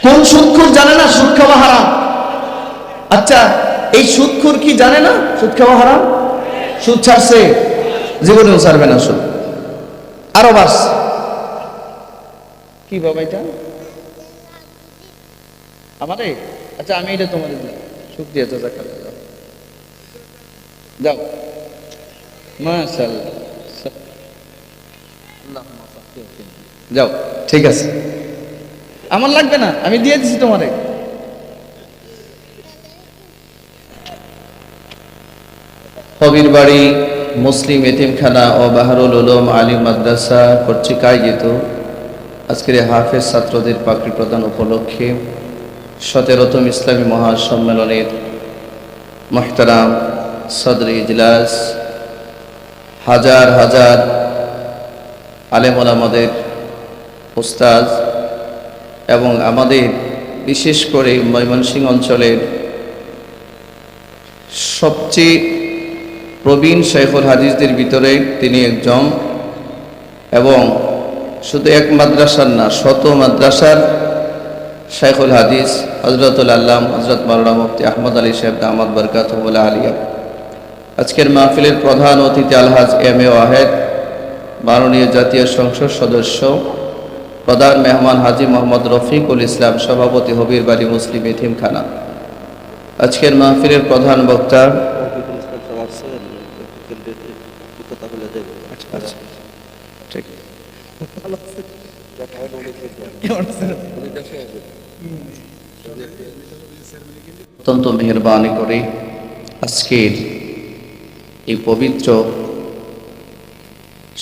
কোন সুদখোর জানে না সুদ খাওয়া হারাম? আচ্ছা, এই সুদখোর কি জানে না সুদ খাওয়া হারাম? সুদ ছাড়ছে, জীবনেও ছাড়বে না সুদ, আরো বাস। কি বাবা এটা আমারে? আচ্ছা, আমি এটা তোমার দিই, শুকরিয়া, জাযাকাল্লাহ। যাও, মাশাআল্লাহ, যাও, ঠিক আছে, আমার লাগবে না, আমি দিয়ে দিছি তোমারে। কবির বাড়ি মুসলিম এতিমখানা ও বাহারুল উলুম আলিম মাদ্রাসা কর্তৃক আয়োজিত আজকের হাফেজ ছাত্রদের পাগড়ি প্রদান উপলক্ষে 17তম ইসলামী মহাসম্মেলনের মুহতারাম সদরে ইজলাস, হাজার হাজার আলেম ওলামাদের উস্তাদ এবং আমাদের বিশেষ করে ময়মনসিংহ অঞ্চলের সবচেয়ে প্রবীণ শাইখুল হাদিসদের ভিতরে তিনি একজন, এবং শুধু এক মাদ্রাসার না, শত মাদ্রাসার শাইখুল হাদিস হযরতুল আল্লাম হযরত মাওলানা মুফতি আহমদ আলী সাহেব দামাত বরকাতুহুল আলিয়া। আজকের মাহফিলের প্রধান অতিথি আলহাজ এম এ ওয়াহেদ, মাননীয় জাতীয় সংসদ সদস্য, প্রধান মেহমান হাজী মোহাম্মদ রফিকুল ইসলাম, সভাপতি হবির বাড়ি মুসলিম এতিমখানা। আজকের মাহফিলের প্রধান বক্তা অত্যন্ত মেহেরবানি করে আজকের এই পবিত্র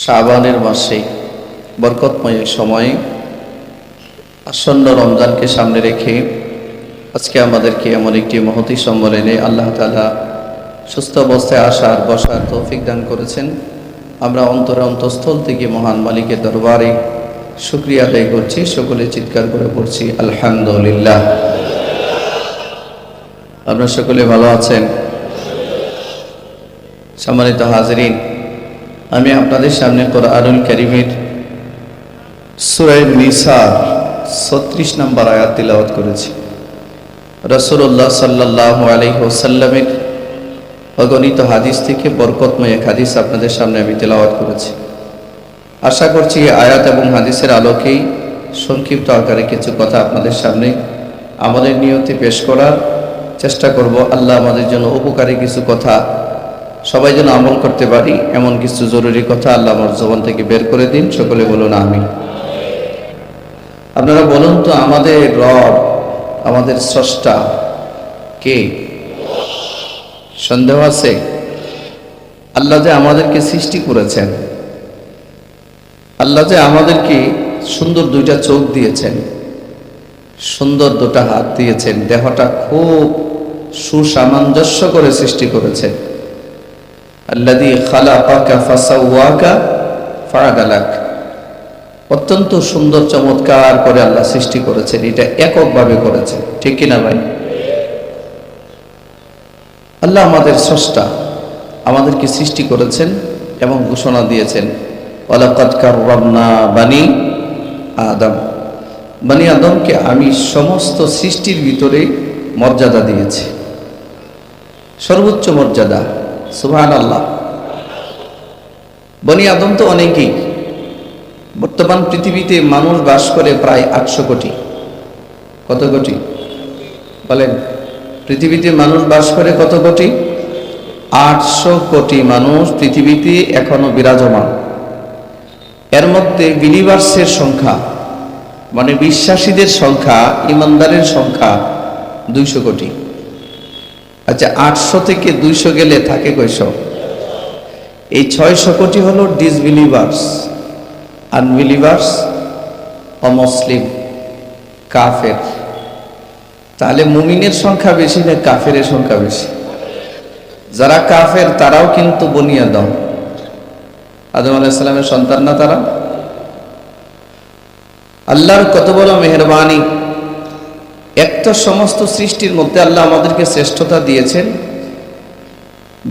শাবানের মাসে বরকতময় সময়ে আসন্ন রমজানকে সামনে রেখে আজকে আমাদেরকে এমন একটি মহতী সম্মেলনে আল্লাহ তাআলা সুস্থ অবস্থায় আসার বসার তৌফিক দান করেছেন। আমরা অন্তরে অন্তঃস্থল থেকে মহান মালিকের দরবারে শুকরিয়া আদায় করছি, সকলে চিৎকার করে পড়ছি আলহামদুলিল্লাহ। আপনারা সকলে ভালো আছেন? সম্মানিত হাজিরিন, আমি আপনাদের সামনে কোরআনুল কারীমের সূরা নিসার 36 নম্বর আয়াত তিলাওয়াত করেছি। রাসূলুল্লাহ সাল্লাল্লাহু আলাইহি ওয়াসাল্লামের অগণিত হাদিস থেকে বরকতময় এক হাদিস আপনাদের সামনে আমি তেলাওয়াত করেছি। আশা করছি আয়াত এবং হাদিসের আলোকেই সংক্ষিপ্ত আকারে কিছু কথা আপনাদের সামনে আমাদের নিয়তে পেশ করার চেষ্টা করব। আল্লাহ আমাদের জন্য উপকারী কিছু কথা, সবাই যেন আমল করতে পারি এমন কিছু জরুরি কথা আল্লাহ আমার জবান থেকে বের করে দিন। সকলে বলুন আমিন। আপনারা বলুন তো, আমাদের রব, আমাদের স্রষ্টা কে? সন্দেহ আছে? আল্লাহ যে আমাদেরকে সৃষ্টি করেছেন, আল্লাহ যে আমাদেরকে সুন্দর দুইটা চোখ দিয়েছেন, সুন্দর দুটা হাত দিয়েছেন, দেহটা খুব সুসামঞ্জস্য করে সৃষ্টি করেছেন। আল্লাযী খালাকাকা ফাসাওয়াকা ফাআদালাক, অত্যন্ত সুন্দর চমৎকার করে আল্লাহ সৃষ্টি করেছেন। এটা এককভাবে করেছেন, ঠিক কিনা ভাই? আল্লাহ আমাদের স্রষ্টা, আমাদেরকে সৃষ্টি করেছেন এবং ঘোষণা দিয়েছেন ওয়ালাকাদ কাররামনা বানি আদম, বানি আদমকে আমি সমস্ত সৃষ্টির ভিতরে মর্যাদা দিয়েছি, সর্বোচ্চ মর্যাদা। সুবহানাল্লাহ। বনি আদম তো অনেকেই, বর্তমান পৃথিবীতে মানুষ বাস করে প্রায় 800 কোটি। কত কোটি বলেন? পৃথিবীতে মানুষ বাস করে কত কোটি? 800 কোটি মানুষ পৃথিবীতে এখনো বিরাজমান। এর মধ্যে বিলিভার্সের সংখ্যা, মানে বিশ্বাসীদের সংখ্যা, ইমানদারের সংখ্যা 200 কোটি। আচ্ছা, 800 থেকে 200 গেলে থাকে কয়শো? এই 600 কোটি হলো ডিসবিলিভার্স, আনবিলিভার্স, অমুসলিম, কাফের। তাহলে মুমিনের সংখ্যা বেশি না কাফেরের সংখ্যা বেশি? যারা কাফের তারাও কিন্তু বনি আদম, আদম আলাইহিস সালামের সন্তান না তারা? আল্লাহর কত বড় মেহেরবানি! একটা সমস্ত সৃষ্টির মধ্যে আল্লাহ আমাদেরকে শ্রেষ্ঠতা দিয়েছেন।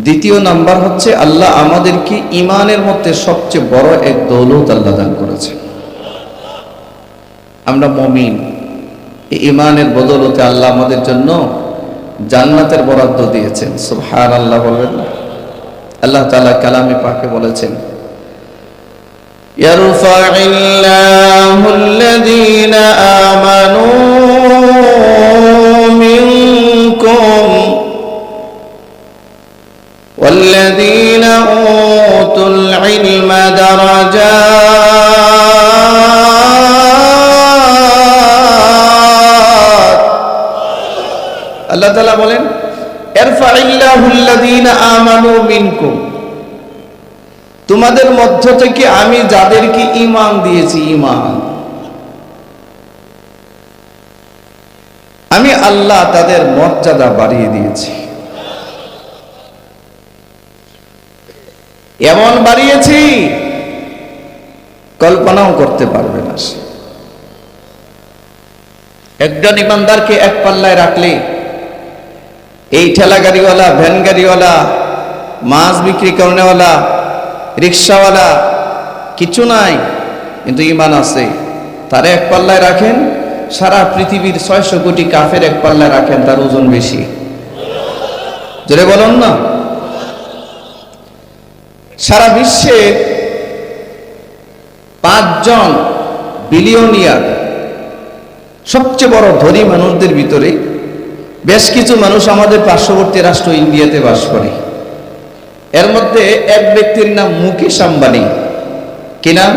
দ্বিতীয় নাম্বার হচ্ছে আল্লাহ আমাদেরকে ঈমানের মধ্যে সবচেয়ে বড় এক দৌলত আল্লাহ দান করেছেন। আমরা মুমিন, এই ঈমানের বদৌলতে আল্লাহ আমাদের জন্য জান্নাতের বরাদ্দ দিয়েছেন। সুবহানাল্লাহ বলবেন না? আল্লাহ তাআলা কালামে পাকে বলেছেন, ইয়ারফা'িল্লাহুল্লাযীনা আমানু মিনকুম ওয়াল্লাযীনা উতুল ইলমা দারাজাত। আল্লাহ তাআলা বলেন, ইয়ারফা'িল্লাহুল্লাযীনা আমানু মিনকুম, তোমাদের মধ্য থেকে আমি যাদেরকে ঈমান দিয়েছি, ঈমান, আমি আল্লাহ তাদের মর্যাদা বাড়িয়ে দিয়েছি। এমন বাড়িয়েছি কল্পনাও করতে পারবে না। একজন ঈমানদারকে এক পাল্লায় রাখলে এই ঠেলা গাড়িওয়ালা, ভ্যান গাড়িওয়ালা, মাছ বিক্রি করনেওয়ালা, রিক্সাওয়ালা কিছু নাই, কিন্তু ঈমান আছে, তারা এক পাল্লায় রাখেন। সারা পৃথিবীর 600 কোটি কাফের এক পাল্লায় রাখেন, তার ওজন বেশি। জোরে বলুন না। সারা বিশ্বে 5 জন বিলিয়নিয়ার, সবচেয়ে বড় ধনী মানুষদের ভিতরে বেশ কিছু মানুষ আমাদের পার্শ্ববর্তী রাষ্ট্র ইন্ডিয়াতে বাস করে। এর মধ্যে এক ব্যক্তির নাম মুকেশ আম্বানি। কি নাম?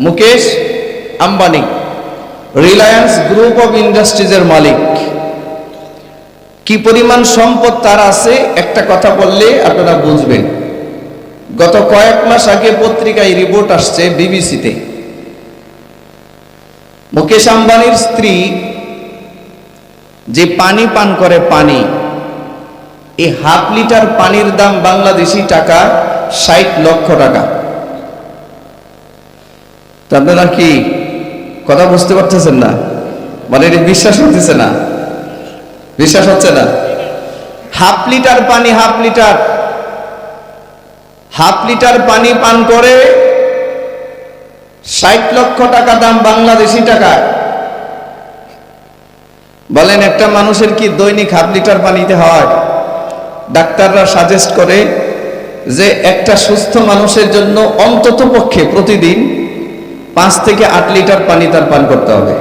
মুকেশ আম্বানি, রিলায়েন্স গ্রুপ অফ ইন্ডাস্ট্রিজের মালিক। কি পরিমাণ সম্পদ তার আছে একটা কথা বললে আপনারা বুঝবেন। গত কয়েক মাস আগে পত্রিকায় রিপোর্ট আসছে বিবিসিতে, মুকেশ আম্বানির স্ত্রী যে পানি পান করে, পানি, এই হাফ লিটার পানির দাম বাংলাদেশি টাকা 60 লক্ষ টাকা। আপনারা কি কথা বুঝতে পারতেছেন না? মানে বিশ্বাস হচ্ছে না? বিশ্বাস হচ্ছে না? হাফ লিটার পানি, হাফ লিটার পানি পান করে 60 লক্ষ টাকা দাম বাংলাদেশি টাকা। বলেন একটা মানুষের কি দৈনিক হাফ লিটার পানিতে হয়? ডাক্তাররা সাজেস্ট করে যে একটা সুস্থ মানুষের জন্য অন্তত পক্ষে প্রতিদিন 5 থেকে 8 লিটার পানি তার পান করতে হবে,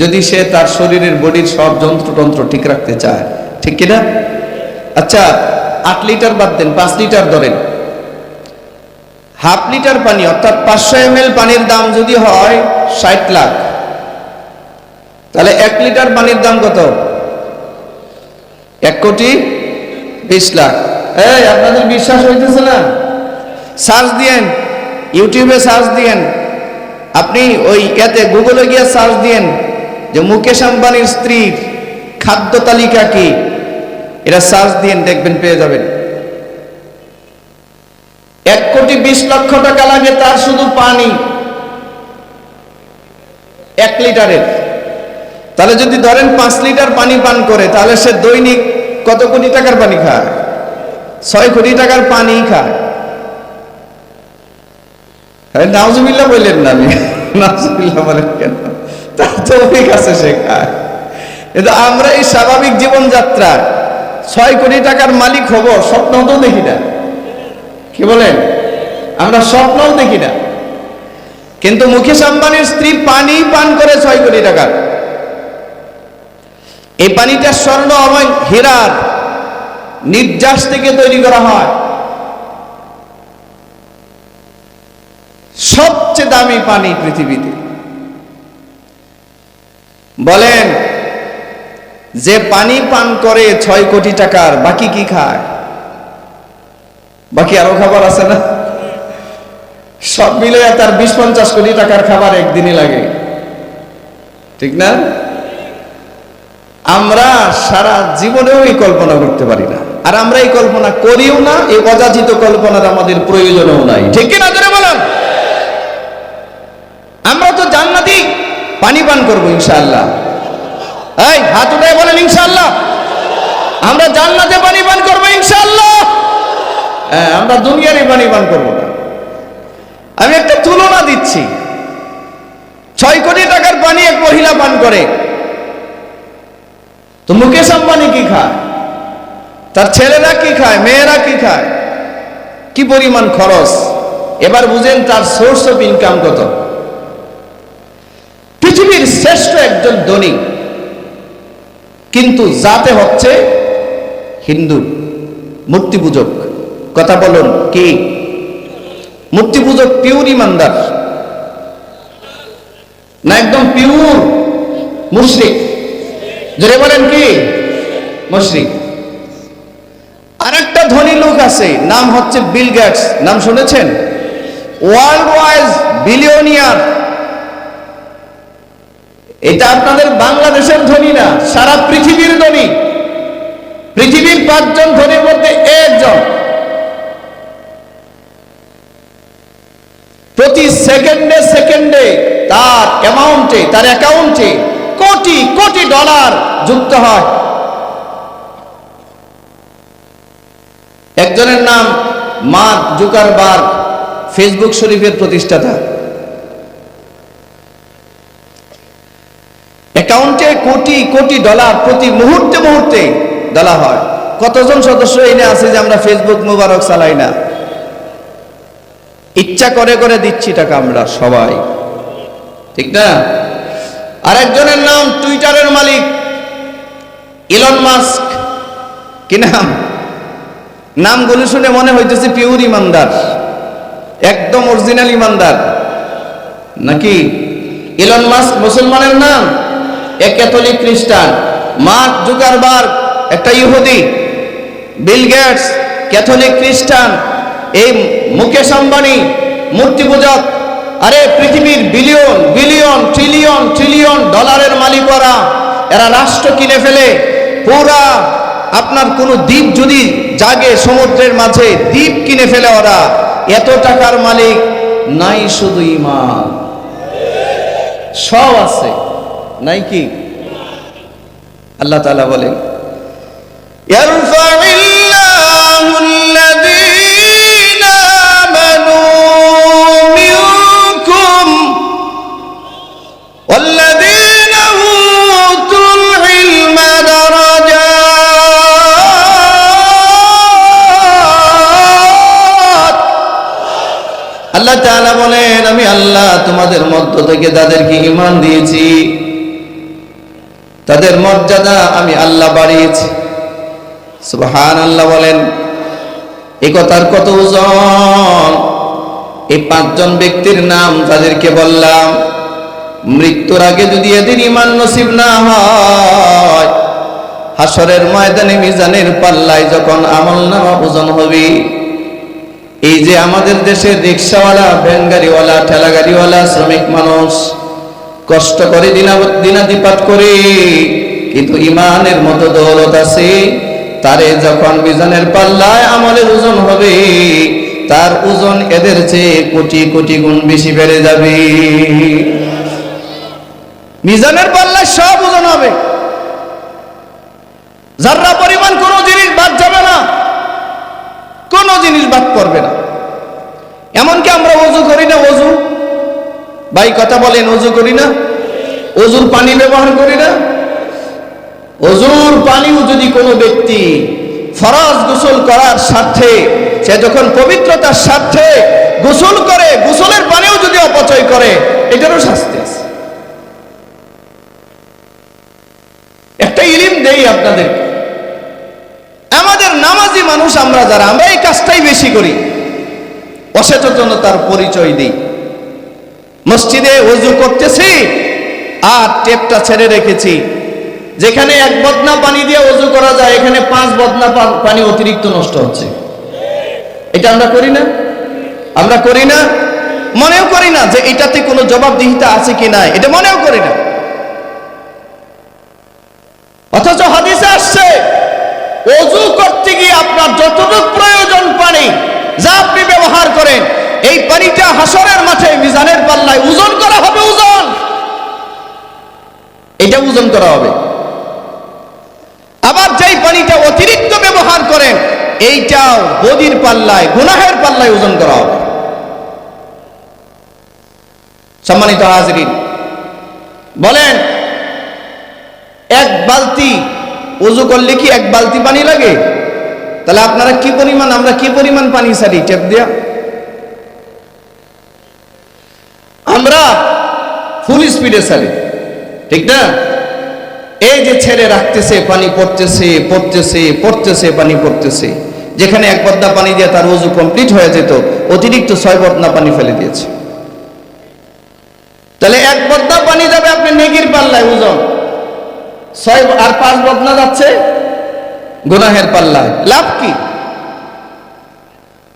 যদি সে তার শরীরের বডির সব যন্ত্রতন্ত্র ঠিক রাখতে চায়। ঠিক কিনা? আচ্ছা 8 লিটার বাদ দেন, 5 লিটার ধরেন। হাফ লিটার পানি অর্থাৎ 500 ml পানির দাম যদি হয় 60 লাখ, তাহলে 1 লিটার পানির দাম কত? 1,20,00,000,000। এই আপনাদের বিশ্বাস হইতেছে না? সার্চ দিয়েন, ইউটিউবে সার্চ দিয়েন, আপনি ওই এতে গুগলে গিয়ে সার্চ দিয়েন যে মুকেশ আম্বানির স্ত্রীর খাদ্য তালিকা কি, এটা সার্চ দিয়েন, দেখবেন পেয়ে যাবেন। 1,20,00,000 টাকা লাগে তার শুধু পানি 1 লিটারের। তাহলে যদি ধরেন 5 লিটার পানি পান করে, তাহলে সে দৈনিক কত কোটি টাকার পানি খায়? 6 কোটি টাকার পানি খায়। নাউজুবিল্লাহ বললেন না? আমি নাউজুবিল্লাহ বলেন কেন? তার তো অনেক আছে, সে খায়। কিন্তু আমরা এই স্বাভাবিক জীবনযাত্রা 6 কোটি টাকার মালিক হব স্বপ্নও তো দেখি না। কি বলেন? আমরা স্বপ্নও দেখি না। কিন্তু মুকেশ আম্বানির স্ত্রী পানি পান করে 6 কোটি টাকার। এই পানিটা স্বর্ণ এবং হীরার নির্যাস থেকে তৈরি করা হয়। সবচেয়ে দামি পানি পৃথিবীতে। বলেন যে পানি পান করে 6 কোটি টাকার, বাকি কি খায়? বাকি আরো খাবার আছে না? সব মিলে তার 20-50 কোটি টাকার খাবার একদিনই লাগে। ঠিক না? আমরা সারা জীবনেও এই কল্পনা করতে পারি না, আর আমরা এই কল্পনা করিও না। এই অযাচিত কল্পনার আমাদের প্রয়োজনও নাই। ঠিক কিনা জোরে বলেন? আমরা তো জান্নাতি পানি পান করবো ইনশাআল্লাহ। এই হাত উঠায় বলেন ইনশাআল্লাহ। আমরা জান্নাতে পানি পান করবো ইনশাআল্লাহ। আমরা দুনিয়ারই পানি পান করবো না। আমি একটা তুলনা দিচ্ছি। 6 কোটি টাকার পানি এক মহিলা পান করে। তো মুকেশ আম্বানি কি খায়, তার ছেলেরা কি খায়, মেয়েরা কি খায়, কি পরিমাণ খরচ। এবার বুঝেন তার সোর্স অফ ইনকাম কত। পৃথিবীর শ্রেষ্ঠ একজন ধনী, কিন্তু জাতে হচ্ছে হিন্দু, মূর্তি পূজক। কথা বলুন, কি মূর্তি পূজক পিওর ইমানদার না একদম পিওর মুশরিক? জোরে বলেন, কি মুশরিক। আরেকটা ধনী লোক আছে, নাম হচ্ছে বিল গেটস। নাম শুনেছেন? World wise billionaire. এটা আপনাদের বাংলাদেশের ধনী না, সারা পৃথিবীর ধনী। পৃথিবীর 5 জন ধনীর মধ্যে একজন। প্রতি সেকেন্ডে সেকেন্ডে তার অ্যাকাউন্টে কোটি কোটি ডলার যুক্ত হয়। একজনের নাম মার্ক জুকারবার্গ, ফেসবুক শরীফের প্রতিষ্ঠাতা। অ্যাকাউন্টে কোটি কোটি ডলার প্রতি মুহূর্তে মুহূর্তে ডলার হয়। কতজন সদস্য এনে আছে যে আমরা ফেসবুক মুবারক চালাই না? ইচ্ছা করে করে দিচ্ছি টাকা আমরা সবাই, ঠিক না? আরেকজনের নাম টুইটারের মালিক ইলন মাস্ক। কি নাম? নামগুলো শুনে মনে হইতেছে পিওর ইমানদার, একদম অরিজিনাল ইমানদার নাকি? ইলন মাস্ক মুসলমানের নাম, এক ক্যাথলিক খ্রিস্টান। মার্ক জুকারবার্গ একটা ইহুদি। বিল গেটস ক্যাথলিক খ্রিস্টান। এই মুকেশ আম্বানি মূর্তি পূজক। আরে পৃথিবীর বিলিয়ন বিলিয়ন ট্রিলিয়ন ট্রিলিয়ন ডলারের মালিকরা, এরা রাষ্ট্র কিনে ফেলে। পুরা আপনার কোনো দ্বীপ যদি জাগে সমুদ্রের মাঝে, দ্বীপ কিনে ফেলে ওরা। এত টাকার মালিক নাই, শুধু ঈমান সব আছে, নাই কি? আল্লাহ তাআলা বলেন, ইয়ারফাইল্লাহু আল্লাযীনা আমানু মিনকুম ওয়াল্লাযীনা উতুল ইলমা দারাজাত। আল্লাহ তাআলা বলেন, আমি আল্লাহ তোমাদের মধ্য থেকে যাদেরকে ঈমান দিয়েছি তাদের মর্যাদা আমি আল্লাহ বাড়িয়েছি। সুবহানাল্লাহ বলেন। এই কথার কত ওজন! এই 5 জন ব্যক্তির নাম তাদেরকে বললাম, মৃত্যুর আগে যদি এদের ঈমান নসিব না হয়, হাসরের ময়দানে মিজানের পাল্লায় যখন আমলনামা ওজন হবে, এই যে আমাদের দেশের রিকশাওয়ালা, ভ্যান গাড়িওয়ালা, ঠেলা গাড়িওয়ালা, শ্রমিক মানুষ কষ্ট করে দিনাতিপাত করে, কিন্তু ঈমানের মতো দৌলত আছে, তারে যখন মিজানের পাল্লায় আমলের ওজন হবে, তার ওজন এদের চেয়ে কোটি কোটি গুণ বেশি বেড়ে যাবে। মিজানের পাল্লায় সব ওজন হবে, যাররা পরিমাণ কোনো জিনিস বাদ যাবে না, কোনো জিনিস বাদ পড়বে না। এমনকি আমরা ওযু করি না, ওযু ভাই কথা বলেন, ওযু করি না? ওযুর পানি ব্যবহার করি না? ওযুর পানিও যদি কোনো ব্যক্তি ফরজ গোসল করার স্বার্থে, সে যখন পবিত্রতার স্বার্থে গোসল করে, গোসলের পানিও যদি অপচয় করে, এটারও শাস্তি আছে। একটা ইলম দেই আপনাদের, আমাদের নামাজি মানুষ আমরা যারা, আমরা এই কাজটাই বেশি করি, অসচেতনতার পরিচয় দিই। মসজিদে ওযু করতেছি আর টেপটা ছেড়ে রেখেছি। যেখানে 1 বদনা পানি দিয়ে ওযু করা যায়, এখানে 5 বদনা পানি অতিরিক্ত নষ্ট হচ্ছে। এটা আমরা করি না? আমরা করি না, মনেও করি না যে এটাতে কোনো জবাবদিহিতা আছে কি না, এটা মনেও করি না। অথচ হাদিসে আসছে, ওযু করতে গিয়ে আপনার যতটুকু প্রয়োজন পানি যা আপনি ব্যবহার করেন, এই পানিটা হাসরের মাঠে মিজানের পাল্লায় ওজন করা হবে। ওজন, এটা ওজন করা হবে। আবার যেই পানিটা অতিরিক্ত ব্যবহার করেন, এইটাও বদির পাল্লায়, গুনাহের পাল্লায় ওজন করা হবে। সম্মানিত হাজরিন, বলেন এক বালতি ওযু করলে কি এক বালতি পানি লাগে? তাহলে আপনারা কি পরিমাণ, আমরা কি পরিমাণ পানি ছাড়ি টেপ দিয়া? আমরা ফুল স্পিডে ছাড়ি, ঠিক না? এই যে ছেড়ে রাখতেছে, পানি পড়তেছে পড়তেছে পড়তেছে, পানি পড়তেছে। যেখানে এক বদনা পানি দিয়ে তার ওযু কমপ্লিট হয়ে যেত, অতিরিক্ত 6 বদনা পানি ফেলে দিয়েছে। তাহলে এক বদনা পানি যাবে আপনি নেকির পাল্লায় ওজন, 6 আর 5 বদনা যাচ্ছে গুনাহের পাল্লায়। লাভ কি?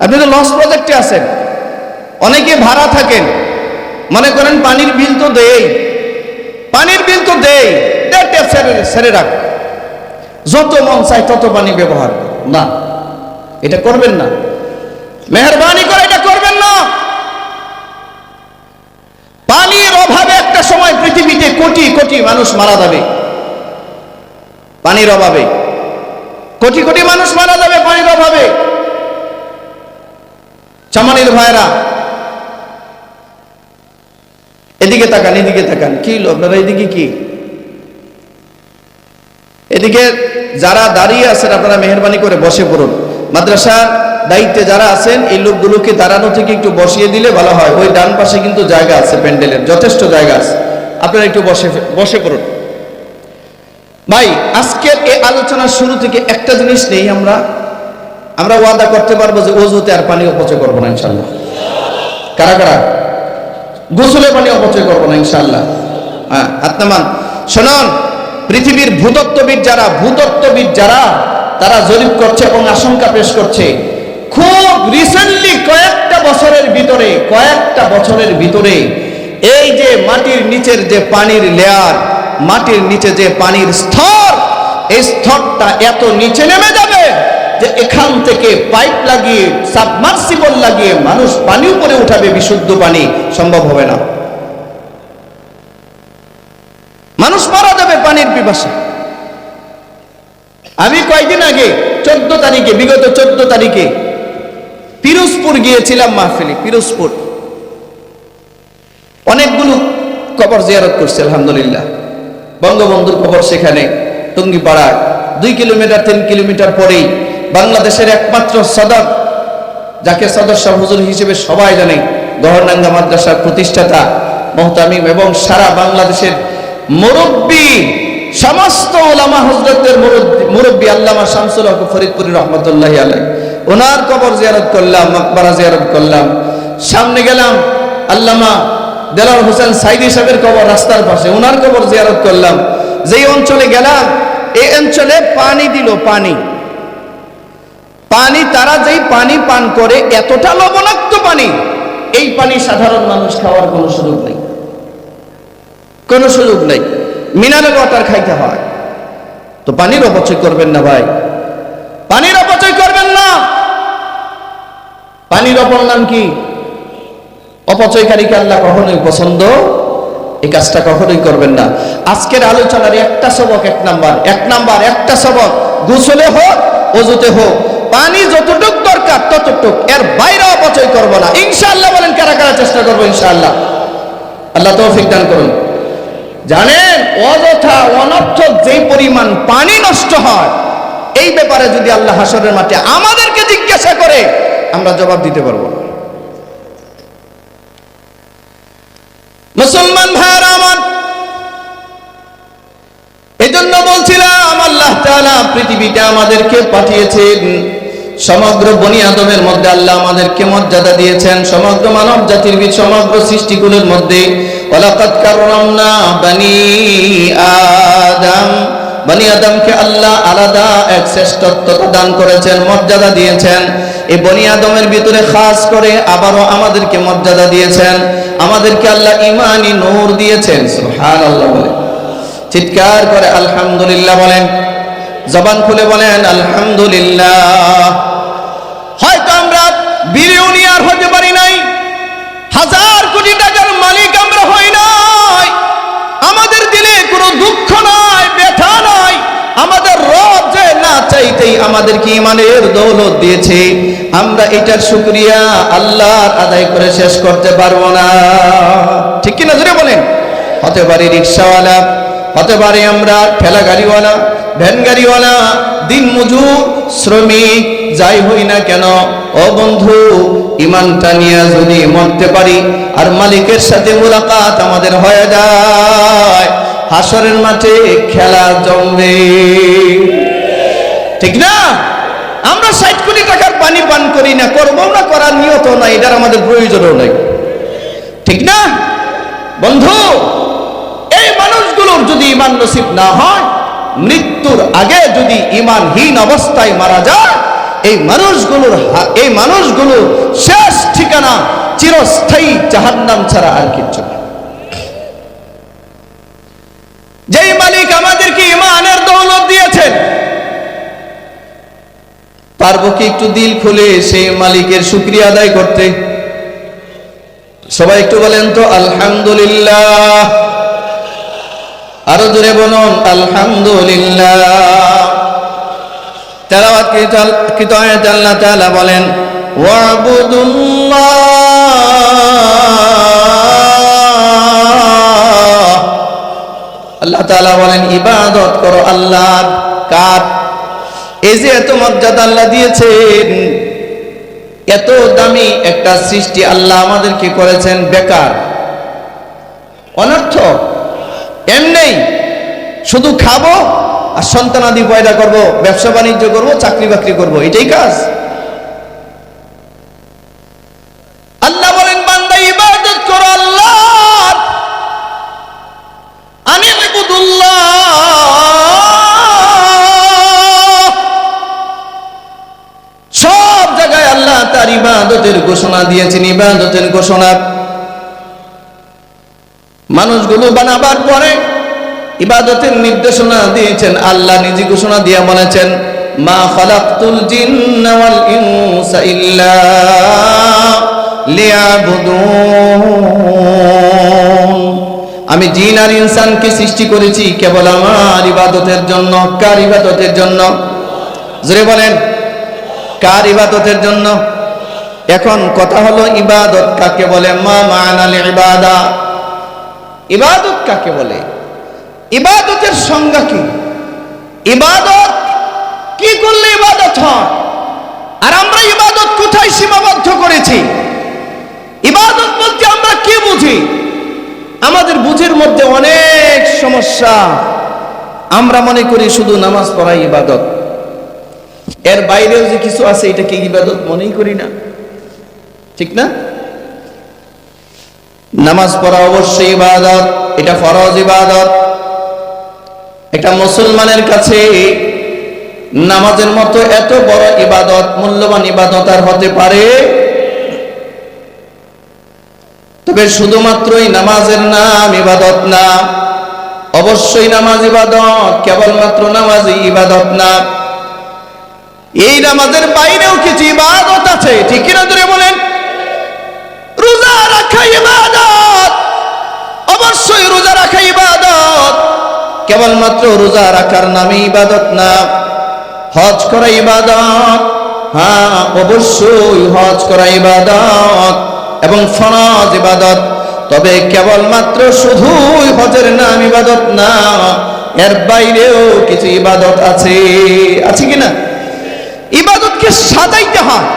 আপনি তো লস প্রজেক্টে আছেন। অনেকে ভাড়া থাকেন, মনে করেন পানির বিল তো দেই, পানির বিল তো দেই, ট্যাপ ছেড়ে রাখ, যত মন চাই তত পানি ব্যবহার না। এটা করবেন না, মেহেরবানি করে এটা করবেন না। পানির অভাবে একটা সময় পৃথিবীতে কোটি কোটি মানুষ মারা যাবে। পানির অভাবে কোটি কোটি মানুষ মারা যাবে, পানির অভাবে। চামানির ভাইরা এদিকে তাকান, এদিকে তাকান। কি হলো আপনারা? এদিকে কি? এদিকে যারা দাঁড়িয়ে আছেন আপনারা মেহেরবানি করে বসে পড়ুন। মাদ্রাসার দায়িত্বে যারা আছেন এই লোকগুলোকে দাঁড়ানো থেকে একটু বসিয়ে দিলে ভালো হয়। ওই ডান পাশে কিন্তু জায়গা আছে, প্যান্ডেলের যথেষ্ট জায়গা আছে, আপনারা একটু বসে পড়ুন। ভাই, আজকের এই আলোচনার শুরু থেকে একটা জিনিস নেই, আমরা ওয়াদা করতে পারবো যে ওযুতে আর পানি অপচয় করবো না ইনশাআল্লাহ। কারা কারা? গোসলে পানি অপচয় করবো না ইনশাআল্লাহ। হ্যাঁ, আত্মান শুনুন, পৃথিবীর ভূতত্ত্ববিদ যারা তারা জরিপ করছে এবং আশঙ্কা পেশ করছে, খুব রিসেন্টলি কয়েকটা বছরের ভিতরে এই যে মাটির নিচের যে পানির লেয়ার, মাটির নিচে যে পানির স্তর, এই স্তরটা এত নিচে নেমে যাবে যে এখান থেকে পাইপ লাগিয়ে, সাবমার্সিবল লাগিয়ে মানুষ পানি উপরে উঠাবে, বিশুদ্ধ পানি সম্ভব হবে না। মানুষ মারা যাবে পানির পিপাসা। আমি কয়েকদিন আগে 14 তারিখে, বিগত 14 তারিখে পিরোজপুর গিয়েছিলাম মাহফিলে। পিরোজপুর অনেকগুলো কবর জিয়ারত করছে আলহামদুলিল্লাহ। বঙ্গবন্ধুর কবর সেখানে টঙ্গিপাড়ায় 2 কিলোমিটার 3 কিলোমিটার পরেই বাংলাদেশের একমাত্র সদর, যাকে সদর শাহ হুজুর হিসেবে সবাই জানে, গহরডাঙ্গা মাদ্রাসার প্রতিষ্ঠাতা মুহতামিম এবং সারা বাংলাদেশের মুরব্বী, সমস্ত ওলামা হযরতের মুরব্বী আল্লামা শামসুল হক ফরিদপুরি রহমাতুল্লাহি আলাইহি, ওনার কবর জিয়ারত করলাম, মাকবারা জিয়ারত করলাম। সামনে গেলাম আল্লামা দেলাওয়ার হোসেন সাইদি সাহেবের কবর রাস্তার পাশে, ওনার কবর জিয়ারত করলাম। যেই অঞ্চলে গেলাম, এই অঞ্চলে পানি দিল, পানি তারা যেই পানি পান করে এতটা লবণাক্ত পানি, এই পানি সাধারণ মানুষ খাওয়ার কোনো সুযোগ নেই, মিনারেল ওয়াটার খাইতে হয়। তো পানির অপচয় করবেন না ভাই, পানির অপচয় করবেন না। পানির অপর নাম কি? অপচয়কারীকে আল্লাহ কখনোই পছন্দ, এই কাজটা কখনোই করবেন না। আজকের আলোচনার একটা সবক, এক নাম্বার একটা সবক, গোসলে হোক ওযুতে হোক পানি যতটুক দরকার ততটুক, এর বাইরে অপচয় করব না ইনশাআল্লাহ। বলেন কারা কারা চেষ্টা করবো ইনশাআল্লাহ? আল্লাহ তৌফিক দান করুন। জানেন, অযথা অনর্থক যেই পরিমাণ পানি নষ্ট হয়, এই ব্যাপারে যদি আল্লাহ হাসরের মাঠে আমাদেরকে জিজ্ঞাসা করে, আমরা জবাব দিতে পারবো না। মুসলমান ভাইরা আমার, এজন্য বলছিলাম আল্লাহ তাআলা পৃথিবীতে আমাদেরকে পাঠিয়েছেন, সমগ্র বনি আদমের মধ্যে আল্লাহ আমাদেরকে মর্যাদা দিয়েছেন, সমগ্র মানব জাতির সমগ্র সৃষ্টিগুলোর মধ্যে ওয়ালাকাদ কাররামনা বনি আদম, বনি আদমকে আল্লাহ আলাদা এক শ্রেষ্ঠত্ব দান করেছেন, মর্যাদা দিয়েছেন। এই বনি আদমের ভিতরে খাস করে আবারও আমাদেরকে মর্যাদা দিয়েছেন, আমাদেরকে আল্লাহ ঈমানি নূর দিয়েছেন। সুবহানাল্লাহ বলেন, চিৎকার করে আলহামদুলিল্লাহ বলেন, জবান খুলে বলেন আলহামদুলিল্লাহ। হয়তো আমরা বিলিয়নিয়ার হতে পারি নাই, 1000 কোটি টাকার মালিক আমরা হই নাই, আমাদের দিলে কোনো দুঃখ নাই, ব্যথা নাই, আমাদের রব যে না চাইতেই আমাদেরকে ঈমানের দৌলত দিয়েছে, আমরা এটার শুকরিয়া আল্লাহর আদায় করে শেষ করতে পারবো না। ঠিক কি না? জোরে বলেন। হতে পারি রিক্সাওয়ালা, হতে পারি আমরা ঠেলা গাড়িওয়ালা, ভ্যান গাড়িওয়ালা, দিন মজুর, শ্রমিক, যাই হই না কেন, ও বন্ধু, ইমানটা নিয়ে যদি মরতে পারি আর মালিকের সাথে মুলাকাত আমাদের হয়ে যায়, হাসরের মাঠে খেলা জমবে। ঠিক না? আমরা 60 কোটি টাকার পানি পান করি না, করবো না, করার নিয়ত নাই, এটার আমাদের প্রয়োজনও নাই। ঠিক না বন্ধু? এই মানুষগুলোর যদি ইমান নসিব না হয়, মৃত্যুর আগে যদি ইমানহীন অবস্থায় মারা যায়, এই মানুষগুলোর শেষ ঠিকানা চিরস্থায়ী জাহান্নাম ছাড়া আর কিছু না। যেই মালিক আমাদেরকে ইমানের দৌলত দিয়েছেন, পারবো কি একটু দিল খুলে সেই মালিকের শুকরিয়া আদায় করতে? সবাই একটু বলেন তো আলহামদুলিল্লাহ। আরো জোরে বলুন আলহামদুলিল্লাহ। তেলাওয়াত কৃত আয়াতে আল্লাহ তাআলা বলেন ওয়াবুদুল্লাহ। আল্লাহ তাআলা বলেন ইবাদত করো আল্লাহর। কার? এই যে এত মর্যাদা আল্লাহ দিয়েছেন, এত দামি একটা সৃষ্টি আল্লাহ আমাদেরকে করেছেন বেকার, অনর্থক, এমনি শুধু খাবো আর সন্তানাদি পয়দা করব, ব্যবসা বাণিজ্য করব, চাকরি বাকরি করব, এটাই কাজ? আল্লাহ বলেন বান্দা ইবাদত করো আল্লাহ, আনিবুদুল্লাহ। সব জায়গায় আল্লাহ তার ইবাদতের ঘোষণা দিয়েছেন, ইবাদতের ঘোষণা। মানুষগুলো বানাবার পরে ইবাদতের নির্দেশনা দিয়েছেন আল্লাহ নিজে, ঘোষণা দিয়ে বলেছেন মা খালাকতুল জিন্না ওয়াল ইনসা ইল্লা লিয়াবুদুন। আমি জিন আর ইনসানকে সৃষ্টি করেছি কেবল আমার ইবাদতের জন্য। কার ইবাদতের জন্য? জোরে বলেন, কার ইবাদতের জন্য? এখন কথা হলো ইবাদত কাকে বলে? মা মা'নাল ইবাদা, ইবাদত কাকে বলে? ইবাদতের সংজ্ঞা কি? ইবাদত কি করলে ইবাদত হয়? আর আমরা ইবাদত কোথায় সীমাবদ্ধ করেছি? ইবাদত বলতে আমরা কি বুঝি? আমাদের বুঝের মধ্যে অনেক সমস্যা। আমরা মনে করি শুধু নামাজ পড়াই ইবাদত, এর বাইরেও যে কিছু আছে এটা কি ইবাদত মনেই করি না। ঠিক না? নামাজ পড়া অবশ্যই ইবাদত, এটা ফরজ ইবাদত। একটা মুসলমানের কাছে নামাজের মতো এত বড় ইবাদত, মূল্যবান ইবাদত আর হতে পারে? তবে শুধুমাত্রই নামাজের নাম ইবাদত না, অবশ্যই নামাজ ইবাদত, কেবলমাত্র নামাজই ইবাদত না। এই নামাজের বাইরেও কিছু ইবাদত আছে, ঠিক কিনা ধরে বলেন? রোজা রাখা ইবাদত, অবশ্যই রোজা রাখা ইবাদত, কেবলমাত্র রোজা রাখার নামে ইবাদত না। হজ করা ইবাদত, হ্যাঁ অবশ্যই হজ করা ইবাদত এবং ফরজ ইবাদত, তবে কেবলমাত্র শুধুই হজের নাম ইবাদত না, এর বাইরেও কিছু ইবাদত আছে। আছে কিনা? ইবাদতকে সাজাইতে হয়।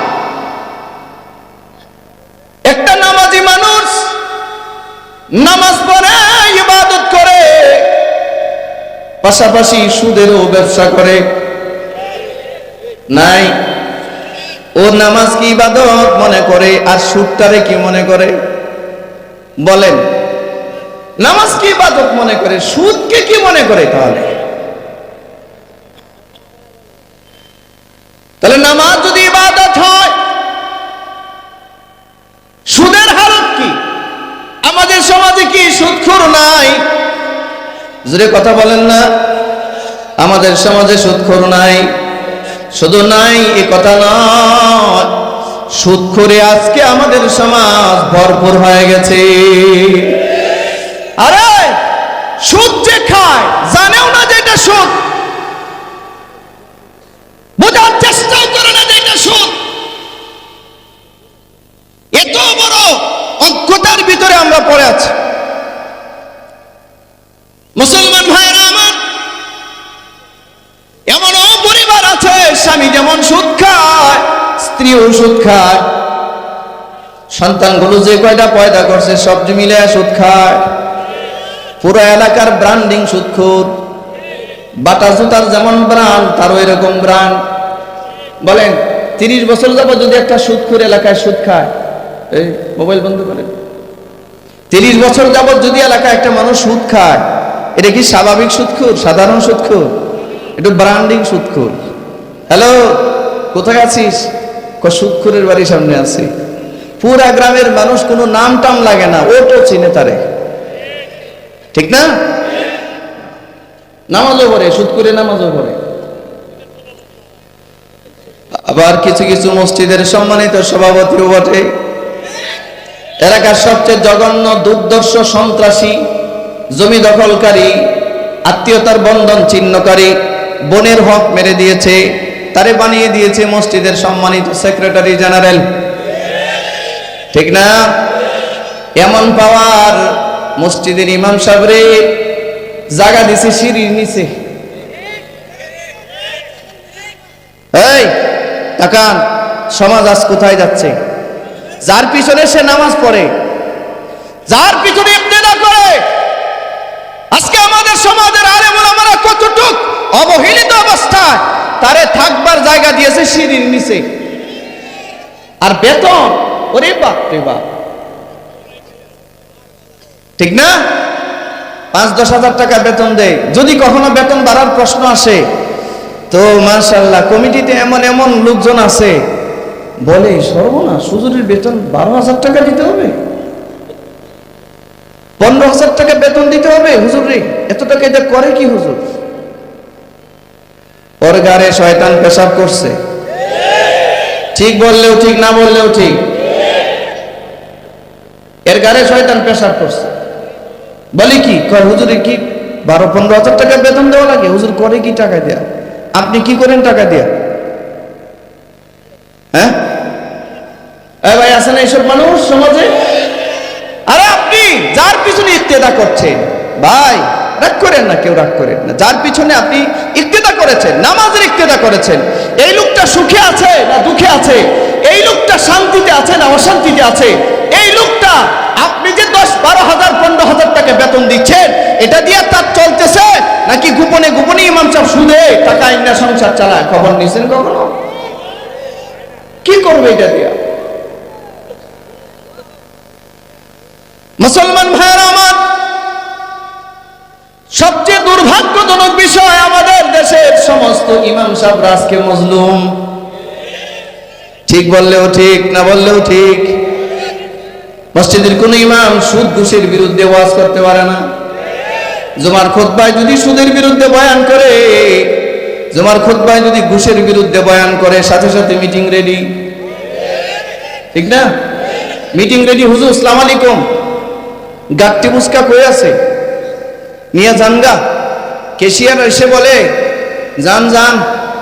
একটা নামাজি মানুষ নামাজ পড়ে, ইবাদত করে, পাশাপাশি সুদেরও ব্যবসা করে, নাই? ও নামাজ কি ইবাদত মনে করে আর সুদটারে কি মনে করে? বলেন, নামাজ কি ইবাদত মনে করে, সুদকে কি মনে করে? তাহলে নামাজ যদি ইবাদত হয়, সুদের হালত কি? আমাদের সমাজে কি সুদখোর নাই? জোরে কথা বলেন না। আমাদের সমাজে সুদখোর নাই। শুধু নাই এ কথা নয়, সুদখোরে আজকে আমাদের সমাজ ভরপুর হয়ে গেছে। আরে সুদ যে খায় জানেও না যে এটা সুদ, বোঝার চেষ্টাও করে না যে এটা সুদ। এত বড় অজ্ঞতার ভিতরে আমরা পড়ে আছি। স্বামী যেমন সুদ খায়, স্ত্রীও সুদ খায়, সন্তানগুলো যে কয়টা পয়দা করছে সব মিলে সুদ খায়, পুরো এলাকার ব্র্যান্ডিং সুদখোর। বাটা জুতার যেমন ব্র্যান্ড, তারও এরকম ব্র্যান্ড। বলেন 30 বছর যাবত যদি একটা সুদখোর এলাকায় সুদ খায়, এই মোবাইল বন্ধ করেন, 30 বছর যাবত যদি এলাকায় একটা মানুষ সুদ খায়, এটা কি স্বাভাবিক সুদখোর, সাধারণ সুদখোর? একটু ব্র্যান্ডিং সুদখোর। হ্যালো, কোথায় আছিস? সুদখোরের বাড়ির সামনে আছি। পুরা গ্রামের মানুষ কোনো নাম টাম লাগে না, ও তো চিনে তারে, ঠিক না? নামাজও পড়ে, সুদখোরে নামাজও পড়ে। আবার কিছু কিছু মসজিদের সম্মানিত সভাপতিও বটে। এলাকার সবচেয়ে জঘন্য দুর্দর্শ সন্ত্রাসী, জমি দখলকারী, আত্মীয়তার বন্ধন ছিন্নকারী, বোনের হক মেরে দিয়েছে, তারে বানিয়ে দিয়েছে মসজিদের সম্মানিত সেক্রেটারি জেনারেল, ঠিক না? এমন পাওয়ার, মসজিদের ইমাম সাহেবরে জায়গা দিছে সিঁড়ির নিচে। এই তাকান, সমাজ আজ কোথায় যাচ্ছে? যার পিছনে সে নামাজ পড়ে, যার পিছনে ইক্তেদা করে, আজকে আমাদের সমাজের আলেম ওলামারা কতটুক অবহেলিত অবস্থায়, তারে থাকবার জায়গা দিয়েছে সিঁড়ির নিচে। আর বেতন, ওরে বাপ রে বাপ, ঠিক না? 5-10 হাজার টাকা বেতন দেয়। যদি কখনো বেতন বাড়ার প্রশ্ন আসে, তো মাশাআল্লাহ কমিটিতে এমন এমন লোকজন আছে, বলে সর্বনাশ, হুজুরের বেতন 12,000 টাকা দিতে হবে, 15,000 টাকা বেতন দিতে হবে হুজুর রে, এত টাকা এটা করে কি হুজুর? ওর গারে শয়তান পেশাব করছে। ঠিক বললেও ঠিক, না বললেও ঠিক, এর গারে শয়তান পেশাব করছে। বলে কি কয়, হুজুরে কি 12-15 হাজার টাকা বেতন দেওয়া লাগে? হুজুর করে কি টাকা দেয়া? আপনি কি করেন টাকা দেয়া? হ্যাঁ ভাই, আছে না এইসব মানুষ সমাজে? আরে আপনি যার পিছনে ইক্তেদা করছেন, ভাই রাগ করেন না, কেউ রাগ করেন না, যার পিছনে আপনি ইক্তেদা করেছেন, নামাজের ইক্তেদা করেছেন, এই লোকটা সুখে আছে না দুঃখে আছে, এই লোকটা শান্তিতে আছে না অশান্তিতে আছে, এই লোকটা আপনি যে 10-12 হাজার 15 হাজার টাকা বেতন দিচ্ছেন, এটা দিয়ে তার চলতেছে নাকি গোপনে গোপনে ইমাম সাহেব সুদে টাকা আইনা সংসার চালায়? খবর নিয়েছেন কখনো? কি করবে এটা দিয়া? মুসলমান ভাইয়েরা আমার, সবচেয়ে দুর্ভাগ্যজনক বিষয়, আমাদের দেশের সমস্ত ইমাম সাহেব আজকে মজলুম। ঠিক বললেও ঠিক, না বললেও ঠিক। মসজিদের কোন ইমাম সুদ ঘুষের বিরুদ্ধে ওয়াজ করতে পারে না। জুমার খুতবায় যদি সুদের বিরুদ্ধে বয়ান করে, জুমার খুতবায় যদি ঘুষের বিরুদ্ধে বয়ান করে, সাথে সাথে মিটিং রেডি, ঠিক না? মিটিং রেডি, হুজুর আসসালামু আলাইকুম, গাট্টি মুস্কা কই আছে, নিয়ে জানগা। কেশিয়ার এসে বলে, যান যান,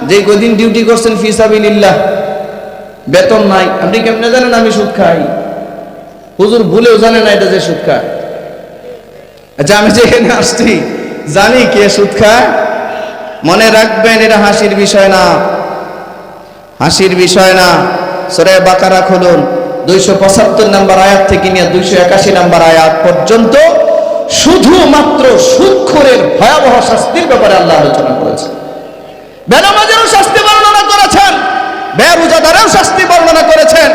যে কদিন ডিউটি করছেন ফি সাবিলিল্লাহ, বেতন নাই। আপনি কেমনে জানেন আমি সুদ খাই? হুজুর ভুলেও জানে না এটা যে সুদ খায়। আচ্ছা, আমি যে এখানে আসছি জানি কে সুদ খায়? মনে রাখবেন, এটা হাসির বিষয় না, হাসির বিষয় না। সূরা বাকারা খুলুন, 275 নম্বর আয়াত থেকে নিয়ে 281 নম্বর আয়াত পর্যন্ত শুধুমাত্র সুদখোরের ভয়াবহ শাস্তির ব্যাপারে আল্লাহ আলোচনা করেছেন। বেনামাজেরও শাস্তি বর্ণনা করেছেন, বেরোজাদারেও শাস্তি বর্ণনা করেছেন,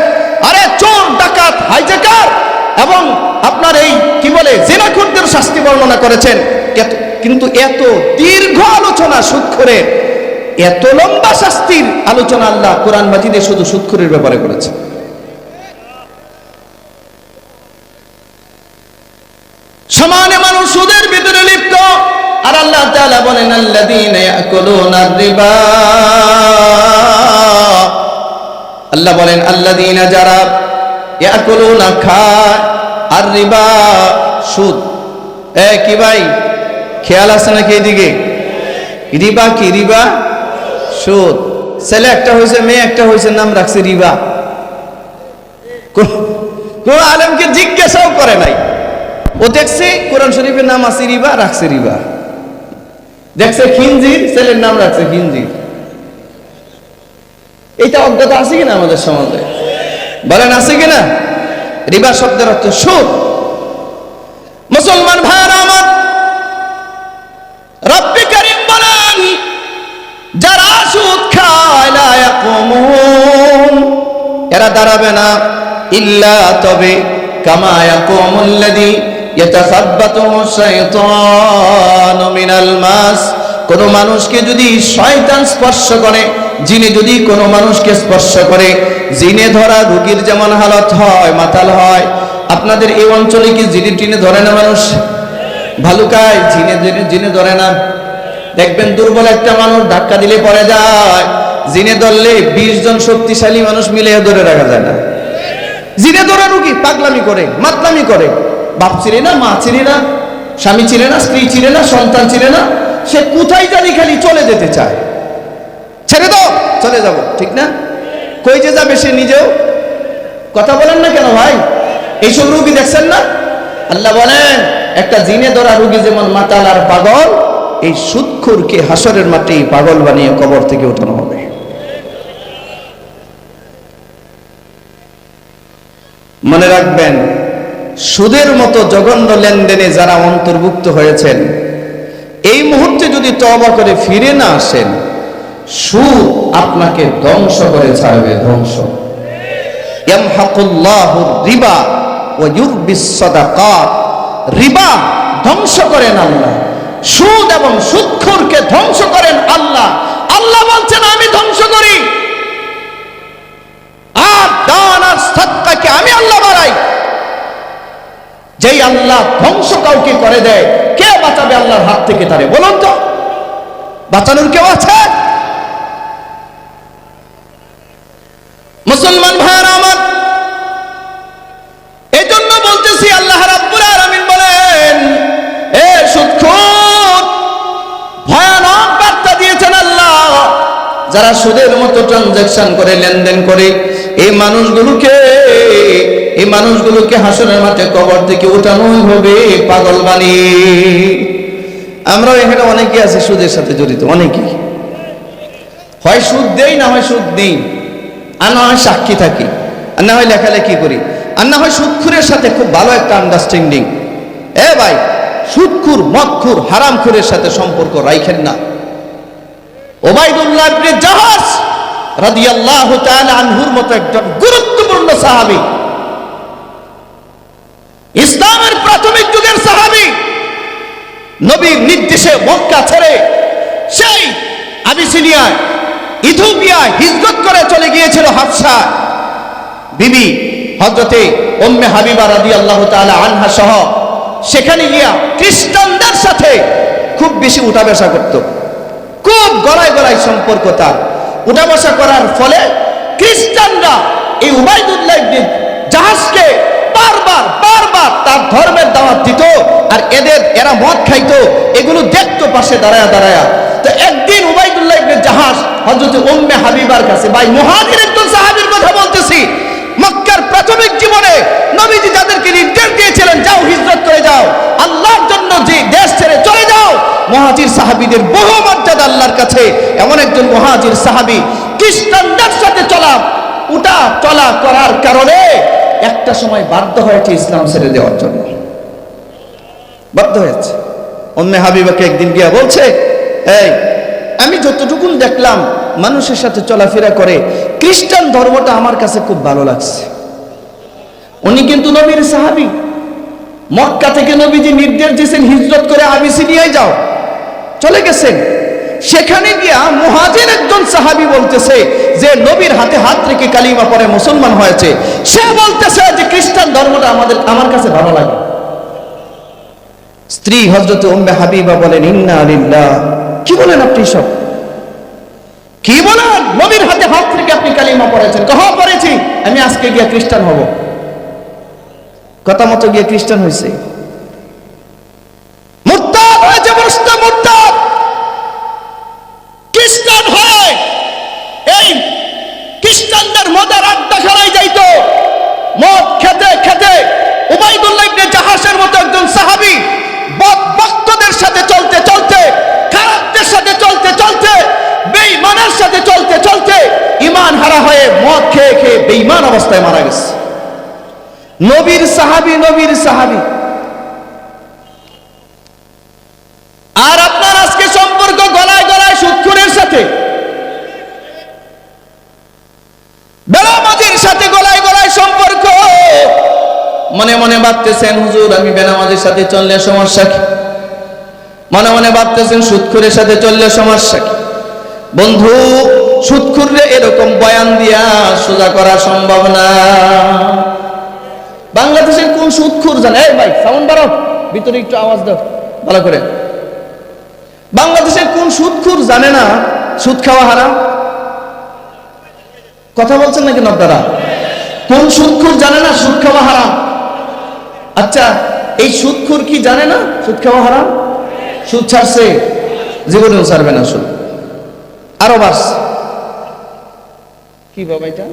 আরে চোর ডাকাত হাইজ্যাকার এবং আপনার এই কি বলে জিনাখোরদের শাস্তি বর্ণনা করেছেন। কিন্তু এত দীর্ঘ আলোচনা সুদখোরের, এত লম্বা শাস্তির আলোচনা আল্লাহ কোরআন মাজিদে শুধু সুদখোরের ব্যাপারে করেছেন। সমানে মানুষ সুদের ভিতরে লিপ্ত, আর আল্লাহ তাআলা বলেন আল্লাযীনা ইয়াকুলুনার রিবা, আল্লাহ বলেন আল্লাযীনা, যারা ইয়াকুলুনা খায়, আর রিবা সুদ। কি ভাই খেয়াল আছে নাকি এদিকে? রিবা কি? রিবা সুদ। ছেলে একটা হয়েছে, মেয়ে একটা হয়েছে, নাম রাখছে রিবা। কোন আলেমকে জিজ্ঞাসাও করে নাই, ও দেখছে কোরআন শরীফের নাম আছে রিবা, রাখছে রিবা। দেখছে খিনজির, ছেলের নাম রাখছে খিনজির। এইটা অজ্ঞতা আছে কিনা আমাদের সমাজে? বলেন আছে কিনা? রিবা শব্দের অর্থ সুদ। মুসলমান ভাইরা আমার, রব্বি কারীম বলেন, যারা সুদ খায় লা ইয়াকুমুন, এরা দাঁড়াবে না, ইল্লা তবে কামা ইয়াকুমুল্লাযী ইয়াতাখাব্বাতুহু শাইতানু মিনাল মাস, কোন মানুষকে যদি শয়তান স্পর্শ করে, জিনে যদি কোন মানুষকে স্পর্শ করে, জিনে ধরা রোগীর যেমন হালত হয়, মাতাল হয়, আপনাদের এই অঞ্চলে কি জিনে টিনে ধরে না মানুষ? ভালুকায় জিনে ধরে না? দেখবেন দুর্বল একটা মানুষ ধাক্কা দিলে পড়ে যায়, জিনে ধরলে 20 জন শক্তিশালী মানুষ মিলে ধরে রাখা যায় না। জিনে ধরা রোগী পাগলামি করে, মাতলামি করে, বাপ ছিঁড়ে না, মা ছিঁড়ে না, স্বামী ছিঁড়ে না, স্ত্রী ছিঁড়ে না, সন্তান ছিঁড়ে না, সে কোথায় জানি খালি চলে যেতে চায়। ছেড়ে দাও, চলে যাব, ঠিক না? কই যে যাবে সে নিজেও? কথা বলেন না কেন ভাই? এইসব রোগী দেখছেন না? আল্লাহ বলেন, একটা জিনে ধরা রোগী যেমন মাতাল আর পাগল, এই সুদখোরকে হাসরের মাঠে পাগল বানিয়ে কবর থেকে উঠানো হবে। মনে রাখবেন, সুদের মতো জঘন্য লেনদেনে যারা অন্তর্ভুক্ত হয়েছেন, এই মুহূর্তে যদি তওবা করে ফিরে না আসেন, সুদ আপনাকে ধ্বংস করে ছাড়বে, ধ্বংস। ইয়ামহাকুল্লাহু রিবা ওয়া ইউরবিস সাদাকাত, রিবা ধ্বংস করেন আল্লাহ, সুদ এবং সুদখোরকে ধ্বংস করেন আল্লাহ। আল্লাহ বলছেন আমি ধ্বংস করি, আর দান আর সাদকাকে আমি আল্লাহ বাড়াই। যেই আল্লাহ ধ্বংস কাউকে করে দেয়, কে বাঁচাবে আল্লাহর হাত থেকে? তারে বলুন তো, বাঁচানোর কেউ আছে? মুসলমান ভাইরা আমার, এই জন্য বলতেছি, আল্লাহ রাব্বুল আলামিন বলেন, এ সুদখোর, ভয়ানক বার্তা দিয়েছেন আল্লাহ। যারা সুদের মতো ট্রানজাকশন করে, লেনদেন করে, এই মানুষগুলোকে হাসরের মাঠে কবর থেকে উঠানো হবে পাগল বানিয়ে। আমরা এখানে অনেকে আছে সুদের সাথে জড়িত, অনেকেই হয় সুদ দেই, না হয় সুদ নেই, আর না হয় সাক্ষী থাকি, আর না হয় লেখালেখি করি, আর না হয় সুদখুরের সাথে খুব ভালো একটা আন্ডারস্ট্যান্ডিং। এ ভাই, সুদখুর, মদখুর, হারামখুরের সাথে সম্পর্ক রাখেন না। উবাইদুল্লাহ ইবনে জাহাশ রাদিয়াল্লাহু তাআলা আনহুর মতো একজন গুরুত্বপূর্ণ সাহাবী, ইসলামের প্রাথমিক যুগের সাহাবী, নবীর নির্দেশে মক্কা ছেড়ে সেই আবিসিনিয়ায়, ইথিওপিয়ায় হিজরত করে চলে গিয়েছিল হাফসা বিবি, হযরতে উম্মে হাবিবা রাদিয়াল্লাহু তাআলা আনহা সহ। সেখানে গিয়া খ্রিস্টানদের সাথে খুব বেশি উঠা বসা করত, খুব গলায় গলায় সম্পর্ক তার। উঠা বসা করার ফলে খ্রিস্টানরা এই উবাইদুল্লাহ ইবনে জাহাশকে বারবার তার ধর্মের দাওয়াত দিত, আর এরা মদ খাইতো, এগুলো দেখতো পাশে দাঁড়ায়া দাঁড়ায়া। তো একদিন উবাইদুল্লাহ ইবনে জাহাশ হযরত উম্মে হাবিবার কাছে, ভাই মুহাজির একজন সাহাবীর কথা বলতেছি, মক্কার প্রাথমিক জীবনে নবীজি যাদেরকে নির্দেশ দিয়েছিলেন, যাও হিজরত করে যাও, আল্লাহর জন্য যে দেশ ছেড়ে চলে যাও, মুহাজির সাহাবীদের বহু মর্যাদা আল্লাহর কাছে। এমন একজন মুহাজির সাহাবী খ্রিস্টানদের সাথে চলা করার কারণে একটা সময় বাধ্য হয়েছে ইসলাম ছেড়ে দেওয়ার জন্য, বাধ্য হয়েছে। উম্মে হাবিবাকে একদিন গিয়া বলছে, এই আমি যতটুকুন দেখলাম মানুষের সাথে চলাফেরা করে, খ্রিস্টান ধর্মটা আমার কাছে খুব ভালো লাগছে। উনি কিন্তু নবীর সাহাবী, মক্কা থেকে নবীজি নির্দেশ দিয়েছেন হিজরত করে আবিসিনিয়ায় যাও, চলে গেছেন। সেখানে গিয়া মুহাজির একজন সাহাবী বলতেছে, যে নবীর হাতে হাত রেখে কালিমা পড়ে মুসলমান হয়েছে, সে বলতেছে যে খ্রিস্টান ধর্মটা আমার কাছে ভালো লাগে। স্ত্রী হযরত উম্মে হাবিবা বলেন, ইন্না লিল্লাহ, কি বলেন আপনি সব? কি বলেন? নবীর হাতে হাত রেখে আপনি কালিমা পড়েছেন? হ্যাঁ পড়েছি, আমি আজকে গিয়া খ্রিস্টান হব। কথা মতো গিয়ে খ্রিস্টান হয়েছে, মুরতাদ হয়েছে, মুরতাদ খ্রিস্টান হয়ে এই খ্রিস্টানদের মদের আড্ডা খেলাই যাইতো, মদ খেতে খেতে উবাইদুল্লাহ ইবনে জাহাশের মতো একজন সাহাবী বক্তদের সাথে চলতে চলতে, খারাপদের সাথে চলতে চলতে, বেঈমানের সাথে চলতে চলতে ইমান হারা দিশেহারা হয়ে মদ খেয়ে খেয়ে বেঈমান অবস্থায় মারা গেছে। নবীর সাহাবী। আর আপনার আজকে সম্পর্ক গলায় গলায় সুদখোরের সাথে, বেনামাজির সাথে গলায় গলায় সম্পর্ক। মনে মনে ভাবতেছেন হুজুর আমি বেনামাজির সাথে চললে সমস্যা কি, মনে মনে ভাবতেছেন সুদখোরের সাথে চললে সমস্যা কি। বন্ধু, সুদখোররে এরকম বয়ান দিয়া সোজা করা সম্ভব না। বাংলাদেশের কোন সুদখোর জানে? এই ভাই সাউন্ড বাড়াও, ভিতরে একটু আওয়াজ দাও ভালো করে। বাংলাদেশের কোন সুদখোর জানে না সুদ খাওয়া হারাম? কথা বলছেন নাকি আপনারা? কোন সুদখোর জানে না সুদ খাওয়া হারাম? আচ্ছা, এই সুদখোর কি জানে না সুদ খাওয়া হারাম? সুদ ছাড়ছে, জীবনেও ছাড়বে না সুদ, আরো বাড়ছে। কি বাবা এটা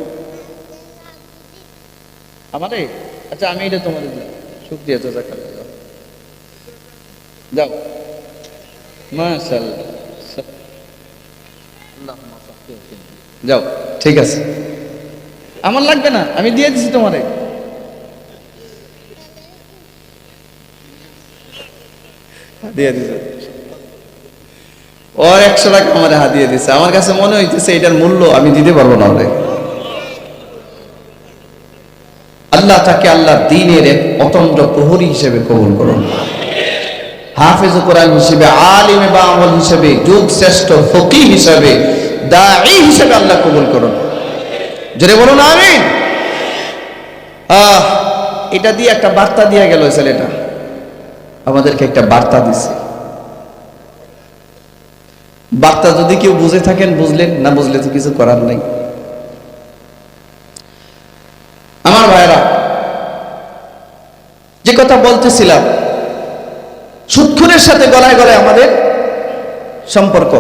আমারে? আচ্ছা আমি এটা তোমাদের দিলাম, শুকরিয়া জাযাকাল্লাহ। যাও মাশাআল্লাহ, যাও ঠিক আছে, আমার লাগবে না, আমি দিয়ে দিছি তোমারে। দিয়ে দিছে ওর 100 টাকা আমার হাত দিয়ে দিছে। আমার কাছে মনে হইতেছে এটার মূল্য আমি দিতে পারবো না। আল্লাহ তাকে আল্লাহ দ্বীনের এক অতন্দ্র প্রহরী হিসেবে কবুল করুন, হাফেজ কোরআন হিসেবে, আলিমে বা আমল হিসেবে, যুগ শ্রেষ্ঠ ফকিহ হিসেবে, দাঈ হিসেবে আল্লাহ কবুল করুন। জোরে বলুন আমিন। এটা দিয়ে একটা বার্তা দিয়ে গেল ছেলেটা, আমাদেরকে একটা বার্তা দিছে। বার্তা যদি কেউ বুঝে থাকেন বুঝলেন, না বুঝলে তো কিছু করার নাই। আমার ভাইরা, যে কথা বলতেছিলাম, সুদখোরের সাথে গলায় গলায় আমাদের সম্পর্ক।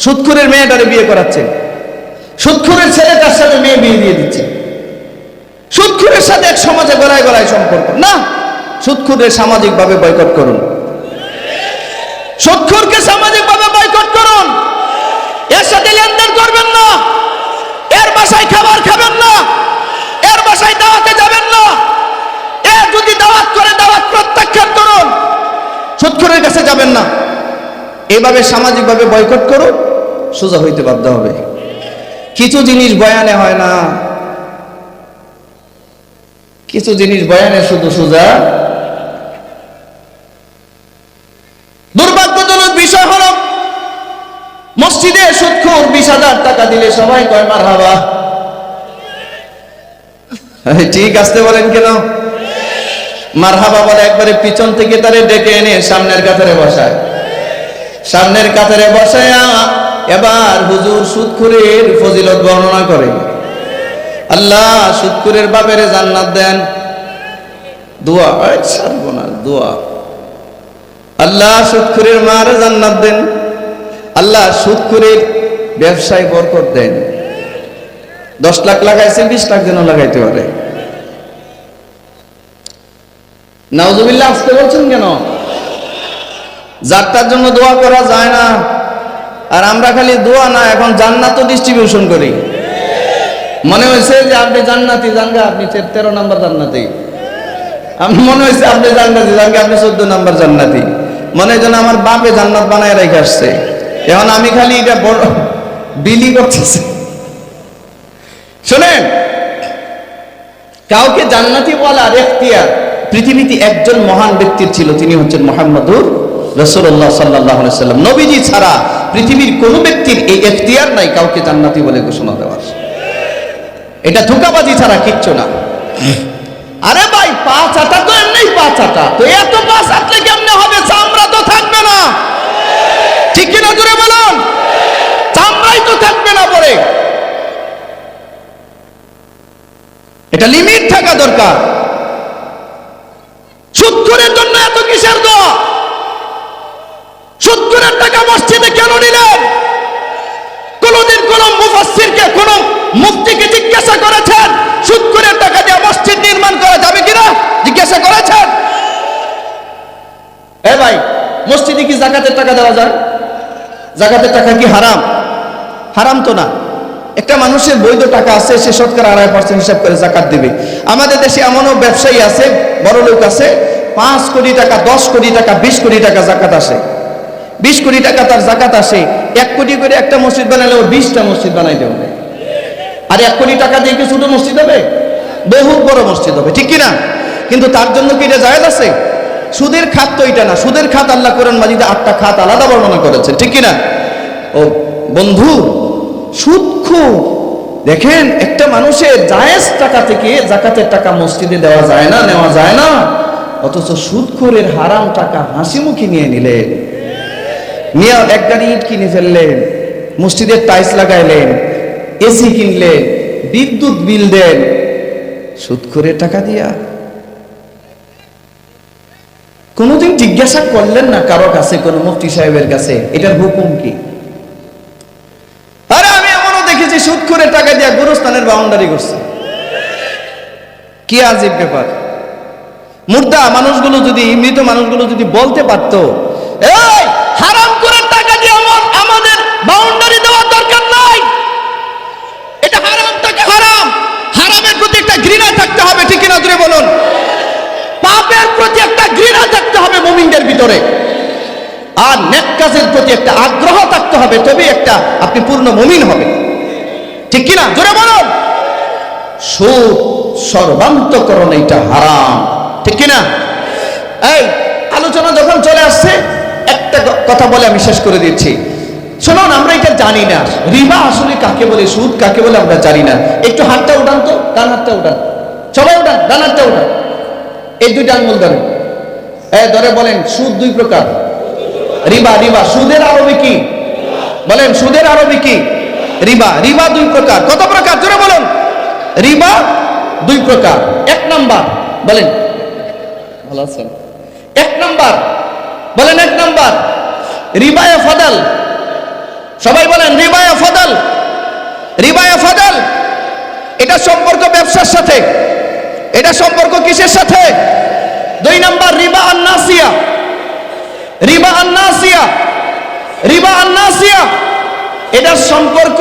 সুদখোরের মেয়েটারে বিয়ে করাচ্ছে, সুদখোরের ছেলেটার সাথে মেয়ে বিয়ে দিয়ে দিচ্ছে। সুদখোরের সাথে এক সমাজে গলায় গলায় সম্পর্ক না। সুদখোরের সামাজিকভাবে বয়কট করুন, সুদখোরকে সামাজিকভাবে বয়কট করুন। এর সাথে লেনদেন করবেন না, এর বাসায় খাবার খাবেন না, এর বাসায় দাওয়াতে যাবেন না। এর যদি দাওয়াত করে দাওয়াত প্রত্যাখ্যান করুন, সুদখোরের কাছে যাবেন না। এইভাবে সামাজিকভাবে বয়কট করুন, সোজা হইতে বাধ্য হবে। কিছু জিনিস বয়ানে হয় না, কিছু জিনিস বয়ানে শুধু সোজা। দুর্ভাগ্যজনক বিষয় হলো মসজিদে সুদখোর 20,000 টাকা দিলে সবাই কয় মারহাবা। ঠিক আসতে বলেন কেন? মারহাবা বলে একবারে পিছন থেকে তারে ডেকে এনে সামনের কাতারে বসায়, সামনের কাতারে বসায়া এবার হুজুর সুদখোরের ফজিলত বর্ণনা করে। আল্লাহ সুদখোরের বাপেরে জান্নাত দেন, দোয়া সর্বনাশ দোয়া। আল্লাহ সুদখোরের মারে জান্নাত দেন, আল্লাহ সুদখোরের ব্যবসায় বরকত দেন। 10 লাখ লাগাইছে, 20 লাখ যেন লাগাইতে পারে। নাউজুবিল্লাহ আসতে বলছেন কেন? যার জন্য দোয়া করা যায় না। আর আমরা খালি দোয়া না, এখন জান্নাতও ডিস্ট্রিবিউশন করি। মনে হয়েছে যে আপনি জান্নাতি, জানগা আপনি 13 নম্বর জান্নাতি। আমি মনে হয়েছে আপনি জান্নাতি, জানগা আপনি 14 নম্বর জান্নাতি। মনে হয় যেন আমার বাপে জান্নাত বানায় রেখে আসছে, এখন আমি খালি এটা বড় বিলি করতেছি। শোনেন, কাউকে জান্নাতি বলার এখতিয়ার পৃথিবীতে একজন মহান ব্যক্তির ছিল, তিনি হচ্ছেন মুহাম্মদুর রাসূলুল্লাহ সাল্লাল্লাহু আলাইহি সাল্লাম। নবীজি ছাড়া পৃথিবীর কোন ব্যক্তির এই এখতিয়ার নাই কাউকে জান্নাতি বলে ঘোষণা দেওয়ার। এটা ধোঁকাবাজি ছাড়া কিচ্ছু না। আরে ভাই, পা চাটা তো এমনি পা চাটা, তো এত পা চাটলে কেমনে হবে? চামড়া তো থাকবে না, ঠিক কিনা জোরে বলুন? চামড়াই তো থাকবে না পরে। এটা লিমিট থাকা দরকার। সুদখোরের জন্য এত কিসের দোয়া? সুদখোরের টাকা মসজিদে কেন নিলেন? কোনদিন কোন মুফাসসিরকে, কোন মুফতিকে জিজ্ঞাসা করেছেন সুদখোরের টাকা দিয়ে মসজিদ নির্মাণ করা যাবে কিনা? জিজ্ঞাসা করেছেন? এ ভাই, মসজিদে কি যাকাতের টাকা দেওয়া যায়? যাকাতের টাকা কি হারাম? হারাম তো না। একটা মানুষের বৈধ টাকা আছে, সে শতকরা 2.5% হিসাব করে জাকাত দিবে। আমাদের দেশে এমনও ব্যবসায়ী আছে, বড় লোক আছে, 5 কোটি টাকা, 10 কোটি টাকা, 20 কোটি টাকা জাকাত আসে, 20 কোটি টাকা তার জাকাত আসে। 1 কোটি করে একটা মসজিদ বানালে ও 20টা মসজিদ বানাই দেবে। আর 1 কোটি টাকা দিয়ে কি ছোট মসজিদ হবে? বহুত বড় মসজিদ হবে, ঠিক কিনা? কিন্তু তার জন্য কি এটা জায়েজ আছে? সুদের খাত তো এটা না। সুদের খাত আল্লাহ কোরআন মাজিদে 8টা খাত আলাদা বর্ণনা করেছে, ঠিক কিনা? ও বন্ধু, সুদখোর, দেখেন একটা মানুষের জায়েজ টাকা থেকে জাকাতের টাকা মসজিদে দেওয়া যায় না, নেওয়া যায় না, অথচ সুদখোরের হারাম টাকা হাসি মুখে নিয়ে নিলেন, নিয়ে 1 গাড়ি ইট কিনে ফেললেন, মসজিদের টাইলস লাগাইলেন, এসি কিনলেন, বিদ্যুৎ বিল দেন সুদখোরের টাকা দিয়া। কোনোদিন জিজ্ঞাসা করলেন না কারো কাছে, কোন মুফতি সাহেবের কাছে, এটার হুকুম কি? আরে আমি এমনও দেখেছি সুদখোরের টাকা দিয়া গুরুস্থানের বাউন্ডারি করছে। কি আজীব ব্যাপার! মুর্দা মানুষগুলো যদি, মৃত মানুষগুলো যদি বলতে পারতো, এই হারাম করে টাকা দিয়ে আমাদের বাউন্ডারি দেওয়ার দরকার নাই, এটা হারাম টাকা, হারাম, হারামের প্রতি একটা ঘৃণা থাকতে হবে, ঠিক কিনা জোরে বলুন? পাপের প্রতি একটা ঘৃণা থাকতে হবে মুমিনদের ভিতরে, আর নেক কাজের প্রতি একটা আগ্রহ থাকতে হবে, তবে একটা আপনি পূর্ণ মুমিন হবে, ঠিক কিনা জোরে বলুন? সুদ সর্বান্তকরণ, এটা হারাম, ঠিক কিনা? এই আলোচনা যখন চলে আসছে, একটা কথা বলে আমি শেষ করে দিচ্ছি। শুনুন, আমরা এটা জানি না রিবা আসলে কাকে বলে, সুদ কাকে বলে আমরা জানি না। একটু হাতটা উঠান তো, ডান হাতটা উঠান, সবাই উঠান, ডান হাতটা উঠান, এই 2টা আঙ্গুল ধরেন, ধরে বলেন সুদ 2 প্রকার, রিবা। রিবা সুদের আরবি কি বলেন? সুদের আরবি কি? রিবা। রিবা 2 প্রকার। কত প্রকার জোরে বলুন? রিবা 2 প্রকার। 1 নাম্বার বলেন, ভালো আছেন? 1 নাম্বার বলেন, 1 নাম্বার রিবায়ে ফাদাল। সবাই বলেন রিবায়ে ফাদাল। রিবায়ে ফাদাল, এটা সম্পর্ক ব্যবসার সাথে। এটা সম্পর্ক কিসের সাথে? 2 নাম্বার রিবা আন-নাসিয়া। রিবা আন-নাসিয়া, রিবা আন-নাসিয়া, এটার সম্পর্ক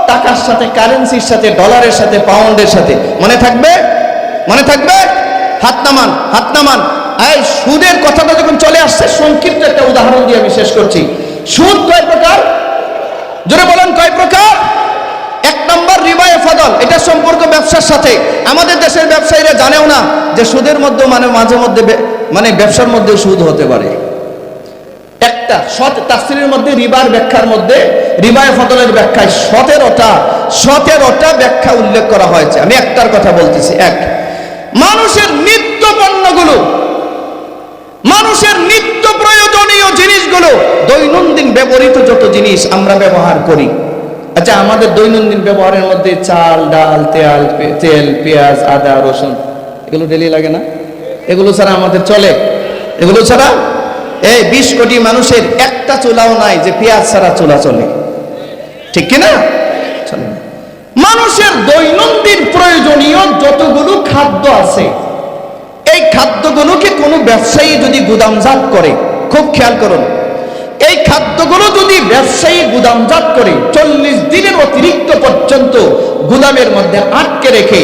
টাকার সাথে, কারেন্সির সাথে, ডলারের সাথে, পাউন্ডের সাথে। মনে থাকবে? মনে থাকবে? হাত নামান, হাত নামান। এই সুদের কথাটা যখন চলে আসছে, সংক্ষিপ্ত একটা উদাহরণ দিয়ে আমি শেষ করছি। সুদ কয় প্রকার? জোরে বলেন, কয় প্রকার? 1 নম্বর রিবায়ে ফাদল, এটা সম্পর্ক ব্যবসার সাথে। আমাদের দেশের ব্যবসায়ীরা জানেও না যে সুদের মধ্যে মাঝে মধ্যে ব্যবসার মধ্যে সুদ হতে পারে। একটা তাফসীরের মধ্যে রিবার ব্যাখ্যার মধ্যে, রিবায়ে ফাদলের ব্যাখ্যায় 17টা ব্যাখ্যা উল্লেখ করা হয়েছে। আমি একটার কথা বলতেছি। 1, মানুষের নিত্য পণ্যগুলো, মানুষের নিত্য প্রয়োজনীয় জিনিসগুলো, দৈনন্দিন ব্যবহৃত যত জিনিস আমরা ব্যবহার করি। আচ্ছা, আমাদের দৈনন্দিন ব্যবহারের মধ্যে চাল, ডাল, তেল, পেঁয়াজ, আদা, রসুন, এগুলো ডেলি লাগে না? এগুলো ছাড়া আমাদের চলে? এগুলো ছাড়া এই 20 কোটি মানুষের একটা চুলাও নাই যে পেঁয়াজ ছাড়া চুলা চলে, ঠিক কিনা? চলে না। মানুষের দৈনন্দিন প্রয়োজনীয় যতগুলো খাদ্য আছে, এই খাদ্যগুলোকে কোনো ব্যবসায়ী যদি গুদামজাত করে, খুব খেয়াল করুন, এই খাদ্যগুলো যদি ব্যবসায়ী গুদামজাত করে 40 দিনের অতিরিক্ত পর্যন্ত গুদামের মধ্যে আটকে রেখে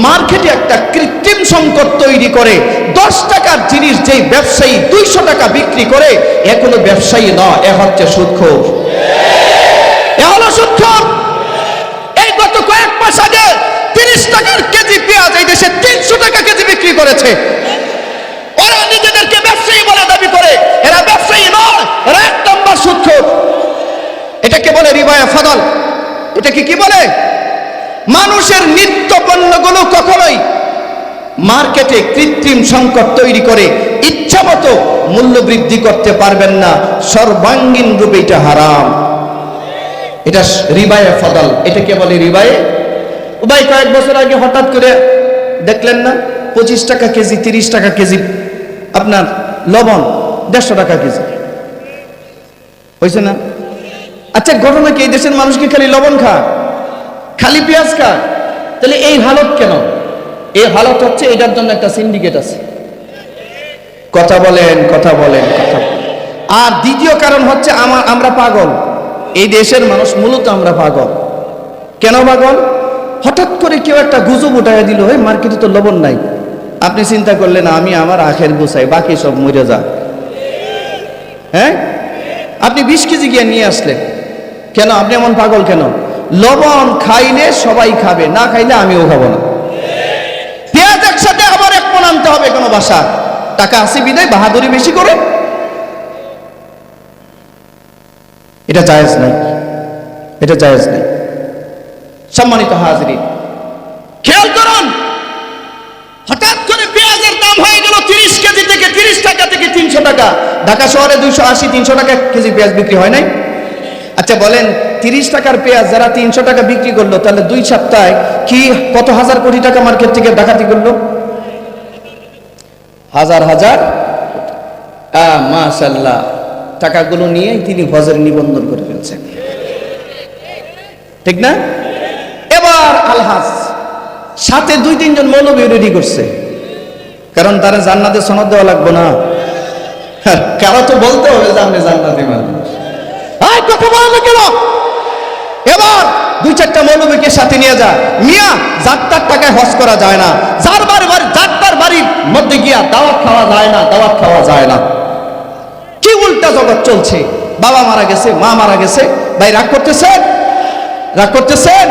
মার্কেটে একটা কৃত্রিম সংকট তৈরি করে 10 টাকার জিনিস যেই ব্যবসায়ী 200 টাকা বিক্রি করে, এ কোনো ব্যবসায়ী নয়, এ হচ্ছে সুদখোর। এ হলো সুদখোর। এই গত কয়েক মাস আগে 30 টাকার কেজি পেঁয়াজ এই দেশে 300 টাকা কেজি বিক্রি করেছে। ওরা নিজেদেরকে ব্যবসায়ী বলে দাবি করে, এরা ব্যবসায়ী নয়, এরা 1 নম্বর সুদখোর। এটাকে বলে রিবায়ে ফাদল। এটাকে কি বলে? মানুষের নিত্য পণ্যগুলো কখনোই মার্কেটে কৃত্রিম সংকট তৈরি করে ইচ্ছামতো মূল্য বৃদ্ধি করতে পারবেন না, সর্বাঙ্গীন রূপে এটা হারাম। এটা রিবায়ে ফাদল। এটাকে বলে রিবায়ে। ভাই কয়েক বছর আগে হঠাৎ করে দেখলেন না 25 টাকা কেজি, 30 টাকা কেজি আপনার লবণ, 150 টাকা কেজি হয়েছে না? আচ্ছা, ঘটনা কি এই দেশের মানুষ কি খালি লবণ খায়, খালি পেঁয়াজ খায়? তাহলে এই হালত কেন? এই হালত হচ্ছে এটার জন্য একটা সিন্ডিকেট আছে। কথা বলেন, কথা বলেন, কথা বলেন। আর দ্বিতীয় কারণ হচ্ছে আমরা পাগল। এই দেশের মানুষ মূলত আমরা পাগল। কেন পাগল? হঠাৎ করে কেউ একটা গুজব উঠাইয়া দিল, ওই মার্কেটে তো লবণ নাই। আপনি চিন্তা করলেন আমি আমার আখের গুছাই, বাকি সব মরে যা। হ্যাঁ, আপনি 20 কেজি গিয়ে নিয়ে আসলেন, কেন? আপনি এমন পাগল কেন? লবণ খাইলে সবাই খাবে, না খাইলে আমিও খাবো না। পেঁয়াজ একসাথে আবার 1 মণ আনতে হবে কোনো বাসা, টাকা আছে বিদায় বাহাদুরি বেশি করে, এটা জায়েজ নাই, এটা জায়েজ নাই। সম্মানিত হাজরিন, খেয়াল করুন, হঠাৎ করে পেঁয়াজের দাম হয়ে গেল 30 কেজি থেকে 30 টাকা থেকে 300 টাকা। ঢাকা শহরে 280-300 টাকা কেজি পেঁয়াজ বিক্রি হয় নাই? আচ্ছা বলেন, 30 টাকার পেঁয়াজ যারা 300 টাকা বিক্রি করলো, তাহলে 2 সপ্তাহে কি কত হাজার কোটি টাকা মার্কেট থেকে ডাকাতি করলো? হাজার হাজার। মাশাআল্লাহ, টাকাগুলো নিয়ে তিনি হজের নিবন্ধন করে ফেলছেন, ঠিক না? এবার আলহাজ সাথে 2-3 জন মৌলবী রেডি করছে, কারণ তারা জান্নাতে সনদ দেওয়া লাগবে না, কারো তো বলতে হবে যে আপনি জান্নাতি মানুষ। কথা বলা কেন? এবার 2-4টা মৌলবীকে সাথে নিয়ে যা, মিয়া যাত্রার টাকায় হজ করা যায় না, যার যাত্রার বাড়ির মধ্যে গিয়া দাওয়াত খাওয়া যায় না, দাওয়াত খাওয়া যায় না। কি উল্টা জগৎ চলছে! বাবা মারা গেছে, মা মারা গেছে, ভাই রাগ করতেছেন? রাগ করতেছেন?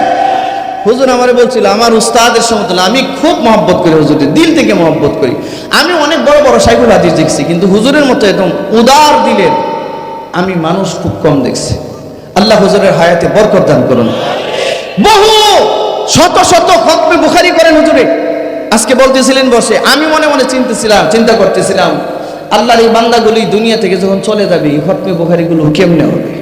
হুজুর আমারে বলছিল, আমার উস্তাদের সমতুল্য, আমি খুব মহব্বত করি হুজুরের, দিল থেকে মহব্বত করি। আমি অনেক বড় বড় শাইখুল হাদিস দেখছি, কিন্তু হুজুরের মতো একদম উদার দিলের আমি মানুষ খুব কম দেখছি। আল্লাহ হুজুরের হায়াতে বরকত দান করুন। বহু শত শত খতমে বুখারী করেন হুজুরে। আজকে বলতেছিলেন বসে, আমি মনে মনে চিন্তা করতেছিলাম, আল্লাহর এই বান্দাগুলি দুনিয়া থেকে যখন চলে যাবে, এই খতমে বুখারীগুলো কেমনে হবে?